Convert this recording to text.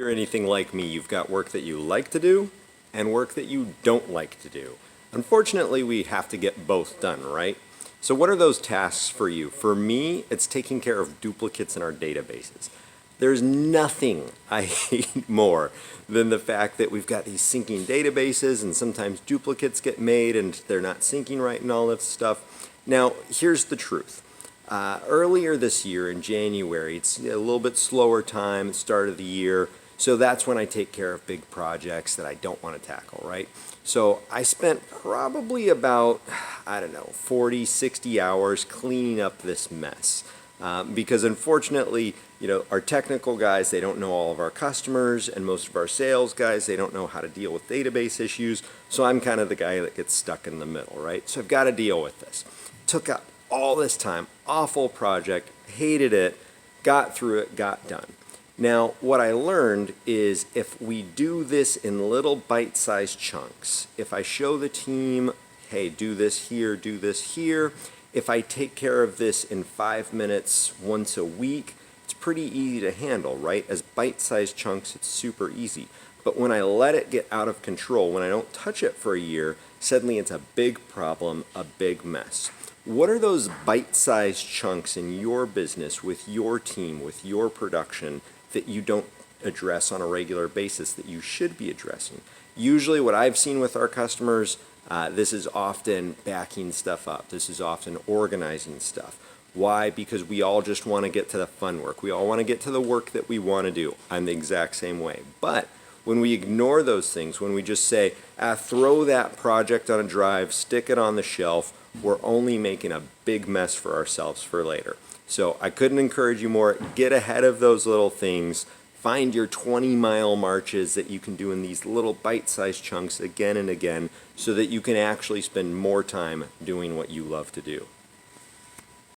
you're anything like me, you've got work that you like to do and work that you don't like to do. Unfortunately, we have to get both done, right? So what are those tasks for you? For me, it's taking care of duplicates in our databases. There's nothing I hate more than the fact that we've got these syncing databases and sometimes duplicates get made and they're not syncing right and all this stuff. Now, here's the truth. Earlier this year in January, it's a little bit slower time, start of the year, so that's when I take care of big projects that I don't want to tackle, right? So I spent probably about, 40, 60 hours cleaning up this mess. Because unfortunately, our technical guys, they don't know all of our customers, and most of our sales guys, they don't know how to deal with database issues, so I'm kind of the guy that gets stuck in the middle, right? So I've got to deal with this. Took up all this time, awful project, hated it, got through it, got done. Now, what I learned is if we do this in little bite-sized chunks, if I show the team, hey, do this here, if I take care of this in 5 minutes once a week, it's pretty easy to handle, right? As bite-sized chunks, it's super easy. But when I let it get out of control, when I don't touch it for a year, suddenly it's a big problem, a big mess. What are those bite-sized chunks in your business, with your team, with your production, that you don't address on a regular basis that you should be addressing? Usually what I've seen with our customers, this is often backing stuff up. This is often organizing stuff. Why? Because we all just want to get to the fun work. We all want to get to the work that we want to do. I'm the exact same way. But when we ignore those things, when we just say, throw that project on a drive, stick it on the shelf, we're only making a big mess for ourselves for later. So I couldn't encourage you more. Get ahead of those little things. Find your 20-mile marches that you can do in these little bite-sized chunks again and again so that you can actually spend more time doing what you love to do.